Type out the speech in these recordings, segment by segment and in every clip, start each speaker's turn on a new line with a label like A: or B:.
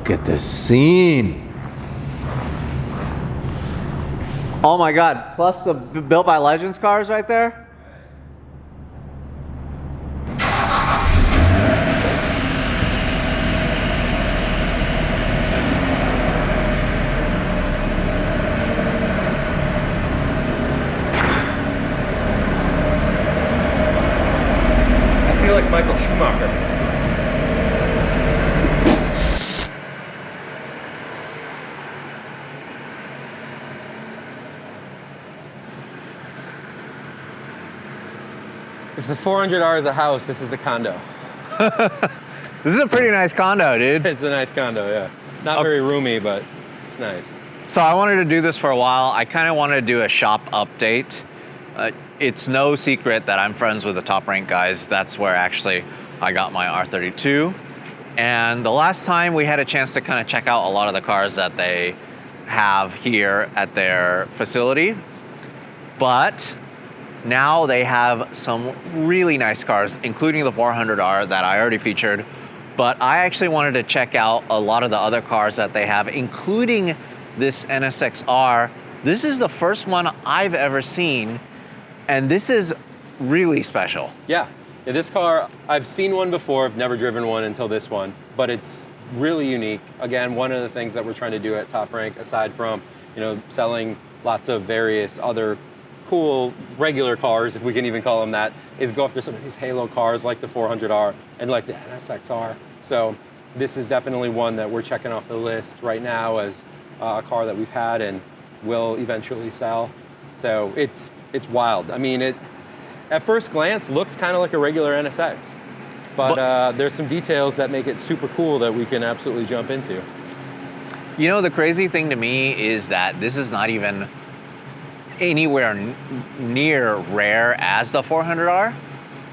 A: Look at this scene. Oh my God, plus the Built by Legends cars right there.
B: I feel like Michael Schumacher. If the 400R is a house, this is a condo.
A: This is a pretty nice condo, dude.
B: It's a nice condo, yeah. Not very roomy, but it's nice.
A: So I wanted to do this for a while. I kind of wanted to do a shop update. It's no secret that I'm friends with the Top Rank guys. That's where actually I got my R32. And the last time we had a chance to kind of check out a lot of the cars that they have here at their facility. But now they have some really nice cars, including the 400R that I already featured. But I actually wanted to check out a lot of the other cars that they have, including this NSX-R. This is the first one I've ever seen, and this is really special.
B: Yeah, this car, I've seen one before, I've never driven one until this one, but it's really unique. Again, one of the things that we're trying to do at Top Rank, aside from, selling lots of various other cool regular cars, if we can even call them that, is go after some of these halo cars like the 400R and like the NSX-R. So this is definitely one that we're checking off the list right now as a car that we've had and will eventually sell. So it's wild. I mean, it at first glance looks kind of like a regular NSX, but there's some details that make it super cool that we can absolutely jump into.
A: The crazy thing to me is that this is not even anywhere near rare as the 400R,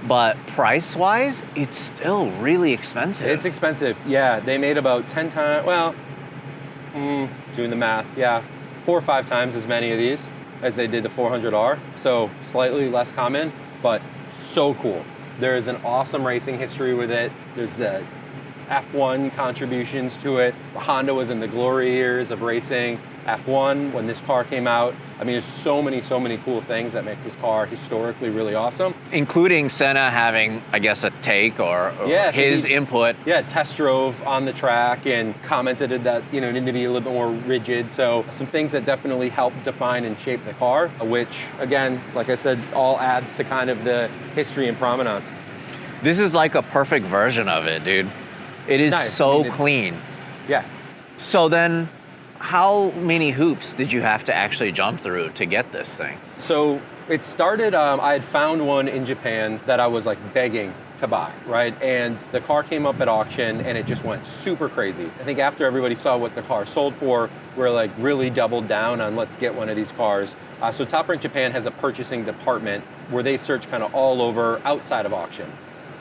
A: but price-wise, it's still really expensive.
B: It's expensive, yeah. They made about 10 times, well, doing the math, yeah, 4 or 5 times as many of these as they did the 400R, so slightly less common, but so cool. There's an awesome racing history with it. There's the F1 contributions to it. Honda was in the glory years of racing F1 when this car came out. I mean, there's so many cool things that make this car historically really awesome.
A: Including Senna having, I guess, a take or his input.
B: Yeah, test drove on the track and commented that, it needed to be a little bit more rigid. So some things that definitely helped define and shape the car, which, again, like I said, all adds to kind of the history and provenance.
A: This is like a perfect version of it, dude. It is nice. So clean.
B: Yeah.
A: So then, how many hoops did you have to actually jump through to get this thing?
B: So it started, I had found one in Japan that I was like begging to buy, right? And the car came up at auction and it just went super crazy. I think after everybody saw what the car sold for, we're like really doubled down on let's get one of these cars. So Top Rank Japan has a purchasing department where they search kind of all over outside of auction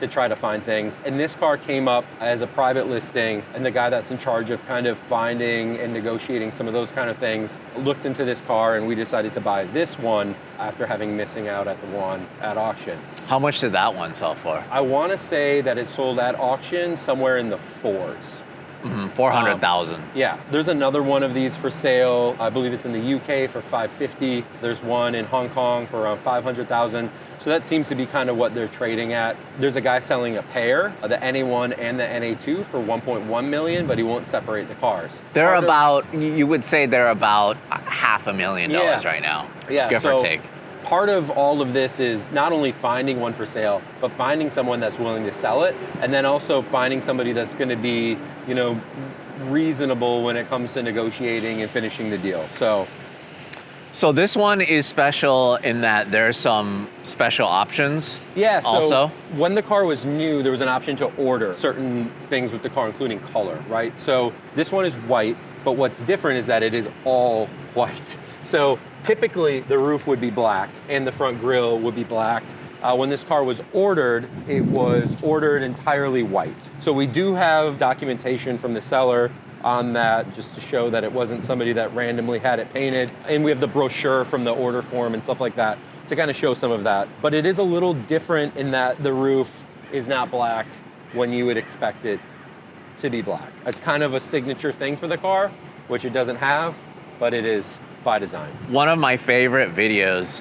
B: to try to find things. And this car came up as a private listing, and the guy that's in charge of kind of finding and negotiating some of those kind of things looked into this car, and we decided to buy this one after having missing out at the one at auction.
A: How much did that one sell for?
B: I want to say that it sold at auction somewhere in the 4s.
A: 400,000.
B: Yeah, there's another one of these for sale. I believe it's in the UK for 550. There's one in Hong Kong for around 500,000. So that seems to be kind of what they're trading at. There's a guy selling a pair, the NA1 and the NA2 for 1.1 million, but he won't separate the cars.
A: They're you would say they're about $500,000 right now, give or take.
B: Part of all of this is not only finding one for sale, but finding someone that's willing to sell it, and then also finding somebody that's going to be, reasonable when it comes to negotiating and finishing the deal.
A: So this one is special in that there's some special options.
B: Yeah, so
A: also
B: when the car was new, there was an option to order certain things with the car, including color, right? So this one is white, but what's different is that it is all white. So typically the roof would be black and the front grille would be black. When this car was ordered, it was ordered entirely white. So we do have documentation from the seller on that just to show that it wasn't somebody that randomly had it painted. And we have the brochure from the order form and stuff like that to kind of show some of that. But it is a little different in that the roof is not black when you would expect it to be black. It's kind of a signature thing for the car, which it doesn't have, but it is by design.
A: One of my favorite videos,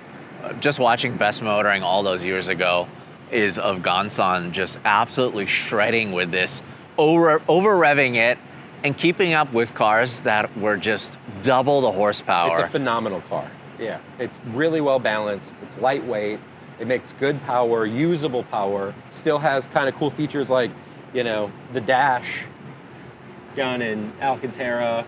A: just watching Best Motoring all those years ago, is of Gansan just absolutely shredding with this, over revving it, and keeping up with cars that were just double the horsepower.
B: It's a phenomenal car. Yeah, it's really well balanced. It's lightweight. It makes good power, usable power. Still has kind of cool features like, you know, the dash done in Alcantara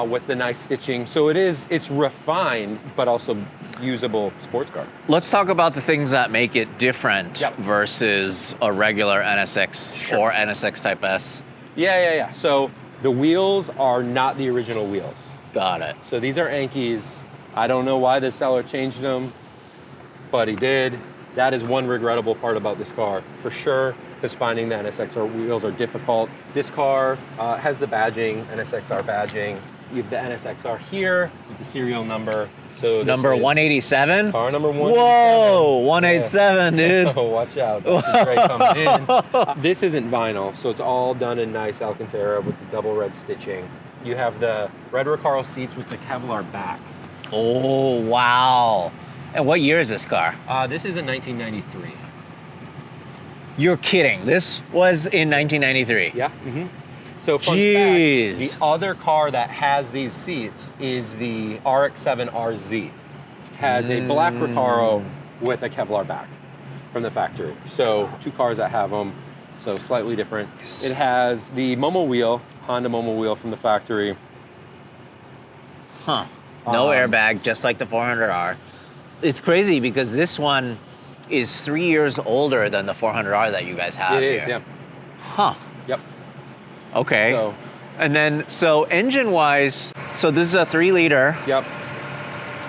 B: with the nice stitching. So it's refined, but also usable sports car.
A: Let's talk about the things that make it different versus a regular NSX or NSX Type S.
B: Yeah. So the wheels are not the original wheels.
A: Got it.
B: So these are Ankies. I don't know why the seller changed them, but he did. That is one regrettable part about this car, for sure, because finding the NSX-R wheels are difficult. This car has the badging, NSX-R badging. You have the NSX-R here with the serial number. So
A: number 187?
B: Car number 187.
A: Whoa, 187, dude.
B: Oh, watch out. That's great coming in. This isn't vinyl, so it's all done in nice Alcantara with the double red stitching. You have the red Recaro seats with the Kevlar back.
A: Oh, wow. And what year is this car?
B: This is in 1993.
A: You're kidding. This was in 1993?
B: Yeah. Mm-hmm. So fun fact, the other car that has these seats is the RX-7 RZ. Has a black Recaro with a Kevlar back from the factory. So two cars that have them, so slightly different. It has the Momo wheel, Honda Momo wheel from the factory.
A: Huh. No airbag, just like the 400R. It's crazy because this one is 3 years older than the 400R that you guys have
B: It is,
A: here.
B: yep.
A: Huh.
B: Yep.
A: Okay.
B: So,
A: and then, so engine-wise, so this is a 3-liter.
B: Yep.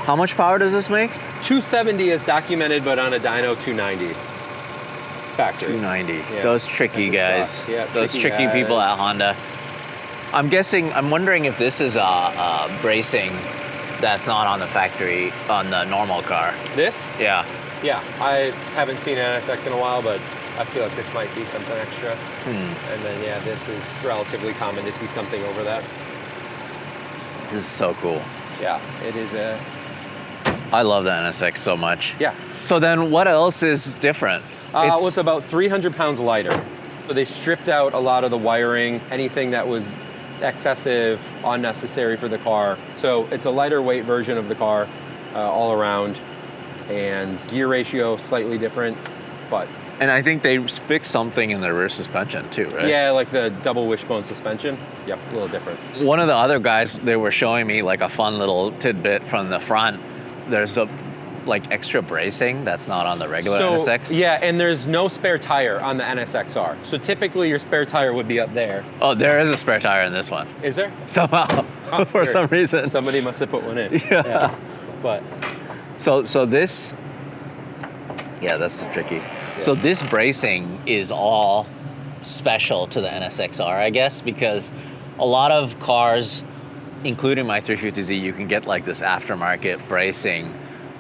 A: How much power does this make?
B: 270 is documented, but on a dyno 290 factory.
A: 290.
B: Yeah.
A: Those tricky guys.
B: Yeah,
A: those tricky people at Honda. I'm wondering if this is a bracing that's not on the factory, on the normal car.
B: This?
A: Yeah.
B: Yeah, I haven't seen an NSX in a while, but I feel like this might be something extra. And then, yeah, this is relatively common to see something over that.
A: This is so cool.
B: Yeah, it is a...
A: I love the NSX so much.
B: Yeah.
A: So then what else is different?
B: Well, it's about 300 pounds lighter. So they stripped out a lot of the wiring, anything that was excessive, unnecessary for the car. So it's a lighter weight version of the car all around. And gear ratio slightly different, but...
A: And I think they fixed something in the rear suspension too, right?
B: Yeah, like the double wishbone suspension. Yep, a little different.
A: One of the other guys, they were showing me like a fun little tidbit from the front. There's a like extra bracing that's not on the regular NSX.
B: Yeah, and there's no spare tire on the NSX-R. So typically your spare tire would be up there.
A: Oh, there is a spare tire in this one.
B: Is there?
A: Somehow, for some reason.
B: Somebody must have put one in.
A: Yeah.
B: But...
A: So this, yeah, that's tricky. Yeah. So this bracing is all special to the NSX-R, I guess, because a lot of cars, including my 350Z, you can get like this aftermarket bracing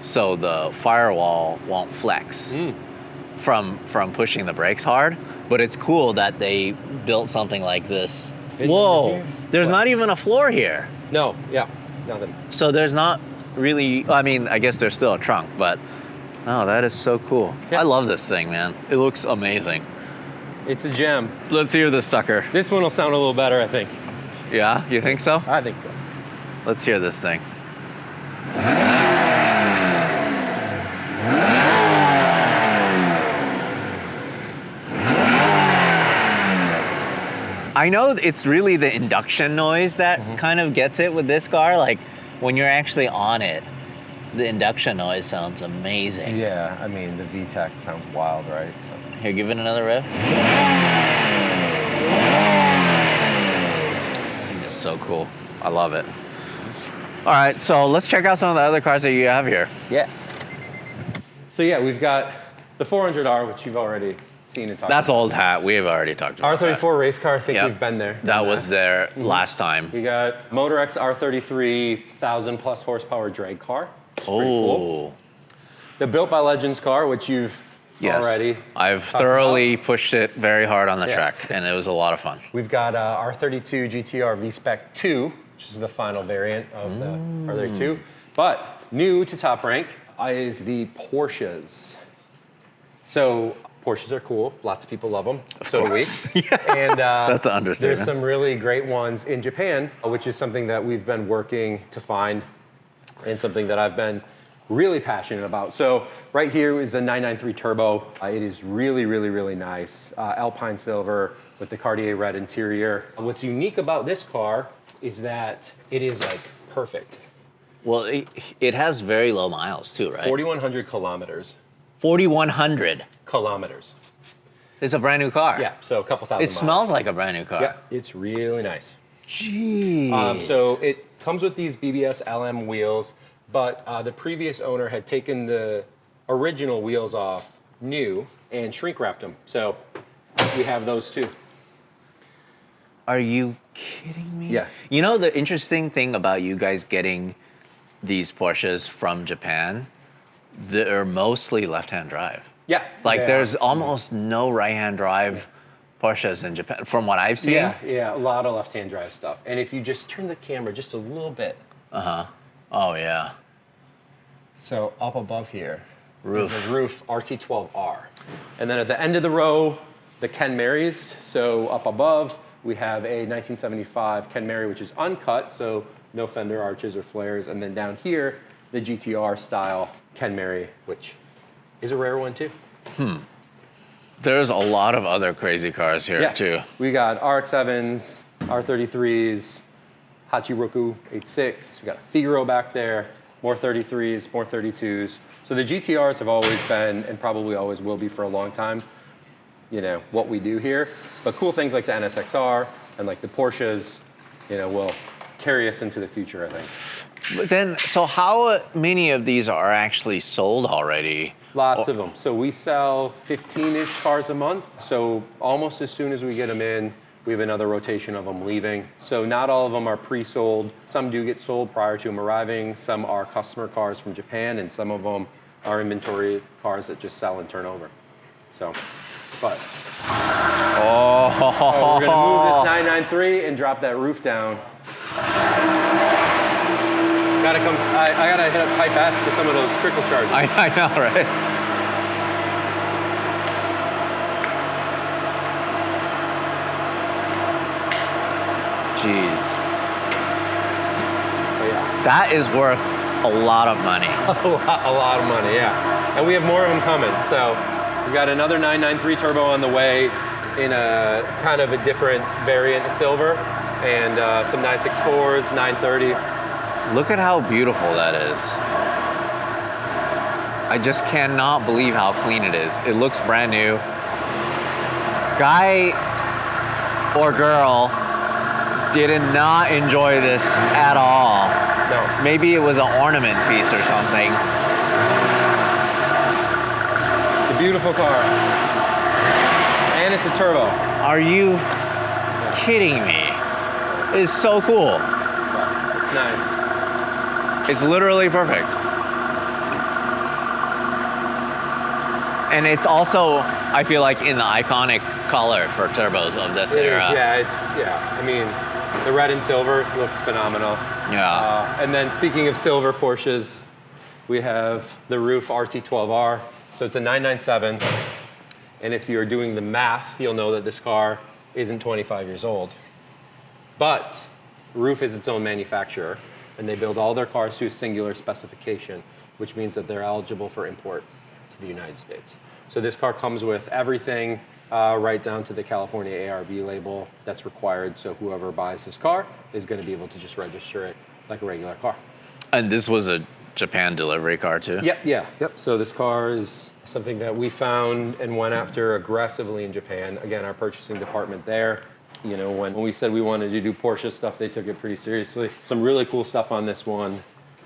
A: so the firewall won't flex from pushing the brakes hard. But it's cool that they built something like this. Whoa, there's not even a floor here.
B: No, yeah, nothing.
A: So there's not really, I mean, I guess there's still a trunk, but oh, that is so cool. Yeah. I love this thing, man. It looks amazing.
B: It's a gem.
A: Let's hear this sucker.
B: This one will sound a little better, I think.
A: Yeah, you think so?
B: I think so.
A: Let's hear this thing. I know it's really the induction noise that kind of gets it with this car. Like, when you're actually on it, the induction noise sounds amazing.
B: Yeah, I mean, the VTEC sounds wild, right? So.
A: Here, give it another riff. It's so cool. I love it. All right, so let's check out some of the other cars that you have here.
B: Yeah. So yeah, we've got the 400R, which you've already seen and talked
A: That's
B: about.
A: old hat. We've already talked about
B: R34 race car, I think
A: Yep.
B: we've been there.
A: That was there last time.
B: We got Motor X R33 1,000+ horsepower drag car. It's pretty cool. The Built by Legends car, which you've
A: Yes.
B: already.
A: I've
B: talked
A: thoroughly pushed it very hard on the
B: Yeah.
A: track, and it was a lot of fun.
B: We've got R32 GTR V-Spec 2, which is the final variant of the R32. But new to Top Rank is the Porsches. So Porsches are cool. Lots of people love them. So do we. And
A: That's an understatement.
B: there's some really great ones in Japan, which is something that we've been working to find and something that I've been really passionate about. So right here is a 993 Turbo. It is really, really, really nice. Alpine silver with the Cartier red interior. What's unique about this car is that it is like perfect.
A: Well, it has very low miles too, right?
B: 4,100 kilometers.
A: 4,100.
B: Kilometers.
A: It's a brand new car.
B: Yeah, so a couple thousand
A: It
B: miles.
A: smells like a brand new car.
B: Yeah, it's really nice.
A: Jeez.
B: So it comes with these BBS LM wheels, but the previous owner had taken the original wheels off new and shrink wrapped them. So we have those too.
A: Are you kidding me?
B: Yeah.
A: You know the interesting thing about you guys getting these Porsches from Japan, they're mostly left-hand drive.
B: Yeah.
A: Like
B: yeah.
A: there's almost no right-hand drive Porsches in Japan, from what I've seen.
B: Yeah, a lot of left-hand drive stuff. And if you just turn the camera just a little bit.
A: Oh yeah.
B: So up above here
A: Roof.
B: is a RUF RT12R. And then at the end of the row, the Ken Marys. So up above, we have a 1975 Ken Mary, which is uncut, so no fender arches or flares. And then down here, the GTR style Ken Mary, which is a rare one too.
A: There's a lot of other crazy cars here too.
B: We got RX-7s, R33s, Hachiroku 86. We got a Figaro back there, more 33s, more 32s. So the GTRs have always been, and probably always will be for a long time, you know, what we do here. But cool things like the NSX-R and like the Porsches, you know, will carry us into the future, I think.
A: But then, so how many of these are actually sold already?
B: Lots of them. So we sell 15-ish cars a month. So almost as soon as we get them in, we have another rotation of them leaving. So not all of them are pre-sold. Some do get sold prior to them arriving. Some are customer cars from Japan, and some of them are inventory cars that just sell and turn over. So, but. Oh, we're gonna move this 993 and drop that roof down. Gotta come, I gotta hit up Type S for some of those trickle charges.
A: I know, right? Jeez.
B: But yeah.
A: That is worth a lot of money.
B: A lot of money, yeah. And we have more of them coming. So we've got another 993 Turbo on the way in a kind of a different variant of silver, and some 964s, 930.
A: Look at how beautiful that is. I just cannot believe how clean it is. It looks brand new. Guy or girl did not enjoy this at all.
B: No.
A: Maybe it was an ornament piece or something.
B: It's a beautiful car. And it's a turbo.
A: Are you kidding me? It is so cool.
B: It's nice.
A: It's literally perfect. And it's also, I feel like, in the iconic color for turbos of this era.
B: Yeah, I mean, the red and silver looks phenomenal.
A: Yeah.
B: And then speaking of silver Porsches, we have the RUF RT12R. So it's a 997. And if you're doing the math, you'll know that this car isn't 25 years old. But RUF is its own manufacturer, and they build all their cars to a singular specification, which means that they're eligible for import to the United States. So this car comes with everything right down to the California ARB label that's required. So whoever buys this car is going to be able to just register it like a regular car.
A: And this was a Japan delivery car too?
B: Yep. So this car is something that we found and went after aggressively in Japan. Again, our purchasing department there, you know, when we said we wanted to do Porsche stuff, they took it pretty seriously. Some really cool stuff on this one.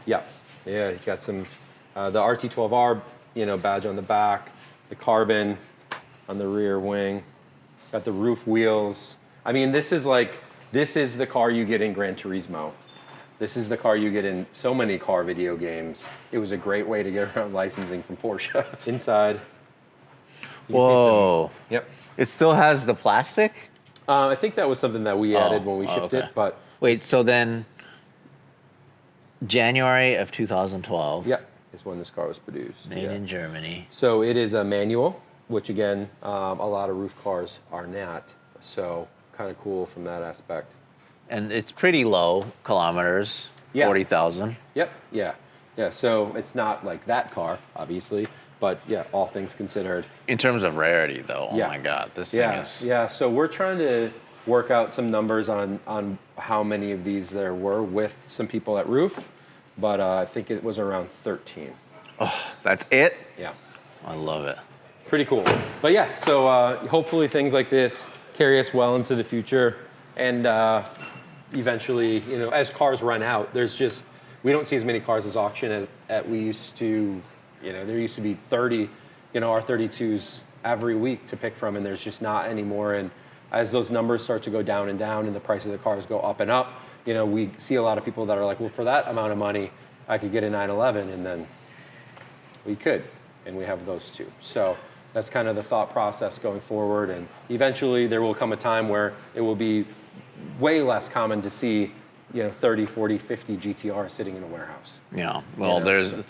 B: Yeah, you got some, the RT12R, you know, badge on the back, the carbon on the rear wing, got the roof wheels. I mean, this is the car you get in Gran Turismo. This is the car you get in so many car video games. It was a great way to get around licensing from Porsche. Inside, You can see it's in-
A: Whoa.
B: Yep.
A: It still has the plastic?
B: I think that was something that we added when we shipped
A: okay.
B: it, but
A: Wait, so then January of 2012,
B: yeah, is when this car was produced.
A: made in Germany.
B: So it is a manual, which again, a lot of roof cars are not. So kind of cool from that aspect.
A: And it's pretty low kilometers,
B: Yeah.
A: 40,000.
B: Yep, yeah. Yeah, so it's not like that car, obviously, but yeah, all things considered.
A: In terms of rarity, though, oh
B: Yeah.
A: my God, this thing
B: Yeah,
A: is.
B: yeah. So we're trying to work out some numbers on how many of these there were with some people at Roof, but I think it was around 13.
A: That's it?
B: Yeah,
A: I love it.
B: pretty cool. But yeah, so hopefully things like this carry us well into the future, and eventually, you know, as cars run out, we don't see as many cars as auction as we used to. You know, there used to be 30, you know, R32s every week to pick from, and there's just not anymore. And as those numbers start to go down and down, and the price of the cars go up and up, you know, we see a lot of people that are like, well, for that amount of money, I could get a 911, and then we could, and we have those too. So that's kind of the thought process going forward, and eventually there will come a time where it will be way less common to see, you know, 30, 40, 50 GTR sitting in a warehouse.
A: Yeah, well,
B: know,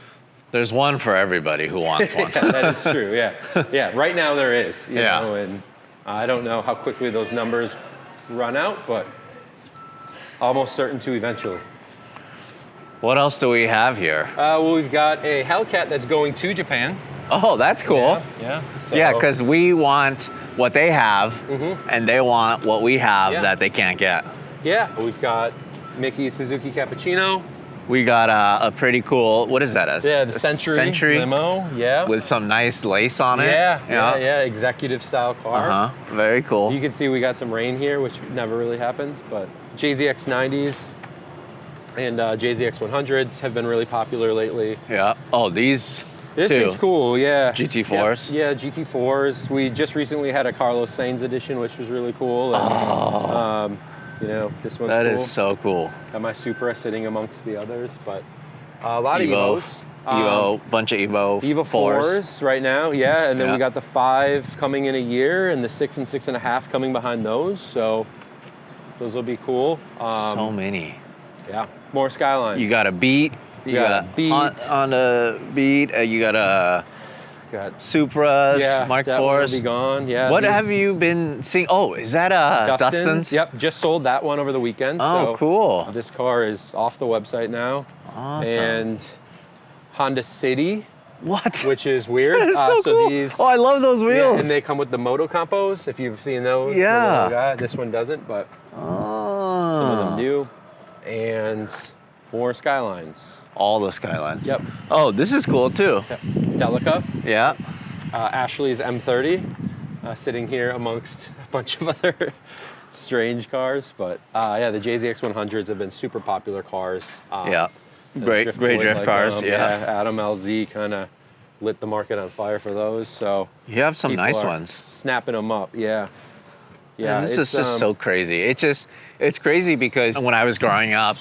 A: there's one for everybody who wants one.
B: Yeah, that is true, yeah. Yeah, right now there is, you
A: Yeah.
B: know, and I don't know how quickly those numbers run out, but almost certain to eventually.
A: What else do we have here?
B: Well, we've got a Hellcat that's going to Japan.
A: Oh, that's cool.
B: Yeah. So,
A: Yeah, because we want what they have, and they want what we have
B: Yeah.
A: that they can't get.
B: yeah, we've got Mickey Suzuki Cappuccino.
A: We got a pretty cool, what is that?
B: Yeah, the Century limo. Yeah.
A: with some nice lace on it.
B: Yeah. Executive style car.
A: Uh-huh, very cool.
B: You can see we got some rain here, which never really happens, but JZX 90s and JZX 100s have been really popular lately.
A: Yeah, oh, these
B: This
A: too.
B: is cool, yeah.
A: GT4s?
B: Yep, yeah, GT4s. We just recently had a Carlos Sainz edition, which was really cool. And, you know, this one's
A: That
B: cool.
A: is so cool.
B: Got my Supra sitting amongst the others, but a lot
A: Evo.
B: of Evos.
A: Bunch of Evo
B: Evo 4s right now, yeah. And then
A: Yeah.
B: we got the 5 coming in a year and the 6 and 6.5 coming behind those. So those will be cool.
A: So many.
B: Yeah, more Skylines.
A: You got a Beat. You got
B: Beat.
A: Honda Beat. You got a
B: got
A: Supras,
B: yeah,
A: Mark
B: that one will
A: IVs.
B: be gone. Yeah.
A: What
B: these-
A: have you been seeing? Oh, is that Dustin's?
B: Yep, just sold that one over the weekend.
A: Oh,
B: so
A: cool.
B: This car is off the website now.
A: Awesome.
B: And Honda City,
A: What?
B: which is weird.
A: That is so cool.
B: These,
A: Oh, I love those
B: yeah,
A: wheels.
B: and they come with the Moto Compos, if you've seen those. the
A: Yeah.
B: little guy. This one doesn't, but
A: Oh.
B: some of them do. And more Skylines.
A: All the Skylines.
B: Yep.
A: Oh, this is cool too.
B: Yep. Delica.
A: Yeah.
B: Ashley's M30, sitting here amongst a bunch of other strange cars. But yeah, the JZX 100s have been super popular cars.
A: Yeah.
B: The
A: Great
B: boys
A: drift
B: like
A: cars.
B: them.
A: Yeah.
B: Adam LZ kind of lit the market on fire for those. So
A: You have some
B: people
A: nice
B: are
A: ones.
B: snapping them up. Yeah. Yeah.
A: And this is just so crazy. It's crazy because when I was growing up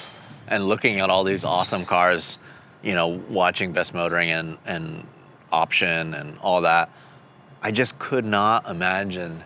A: and looking at all these awesome cars, you know, watching Best Motoring and Option and all that, I just could not imagine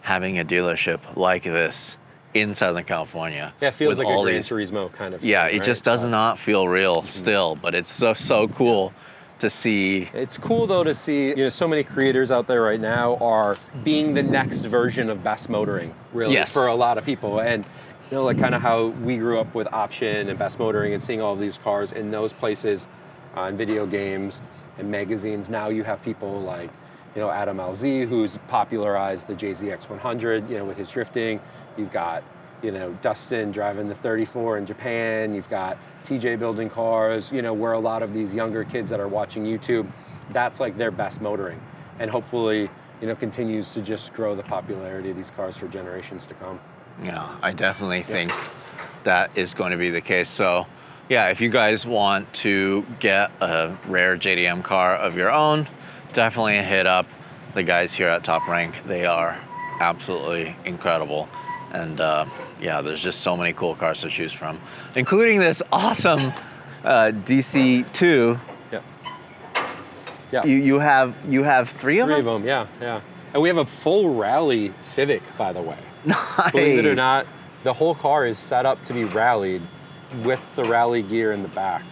A: having a dealership like this in Southern California.
B: Yeah, it feels
A: with
B: like
A: all
B: a Gran
A: these.
B: Turismo kind of.
A: Yeah,
B: thing,
A: it
B: right?
A: just does not feel real still, but it's so cool to see.
B: It's cool though to see, you know, so many creators out there right now are being the next version of Best Motoring, really,
A: Yes.
B: for a lot of people. And you know, like kind of how we grew up with Option and Best Motoring and seeing all of these cars in those places, in video games and magazines. Now you have people like, you know, Adam LZ, who's popularized the JZX 100, you know, with his drifting. You've got, you know, Dustin driving the 34 in Japan. You've got TJ building cars, you know, where a lot of these younger kids that are watching YouTube, that's like their Best Motoring. And hopefully, you know, continues to just grow the popularity of these cars for generations to come.
A: Yeah, I definitely think that is going to be the case. So, yeah, if you guys want to get a rare JDM car of your own, definitely hit up the guys here at Top Rank. They are absolutely incredible. And yeah, there's just so many cool cars to choose from, including this awesome DC2.
B: Yep. Yeah.
A: You have three of
B: Three of
A: them?
B: them, yeah, yeah. And we have a full rally Civic, by the way.
A: Nice.
B: Believe it or not, the whole car is set up to be rallied with the rally gear in the back.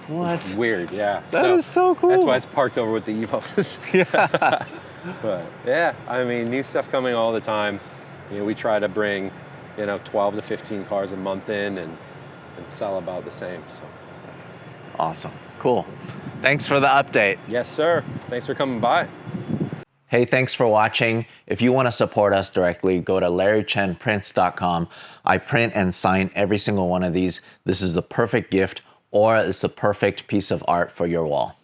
A: What?
B: It's weird, yeah.
A: That is so cool.
B: That's why it's parked over with the Evos.
A: Yeah.
B: But yeah, I mean, new stuff coming all the time. You know, we try to bring, 12 to 15 cars a month in and sell about the same. So that's
A: Awesome. Cool. Thanks for the update.
B: Yes, sir. Thanks for coming by.
A: Hey, thanks for watching. If you want to support us directly, go to LarryChenPrints.com. I print and sign every single one of these. This is the perfect gift, or it's the perfect piece of art for your wall.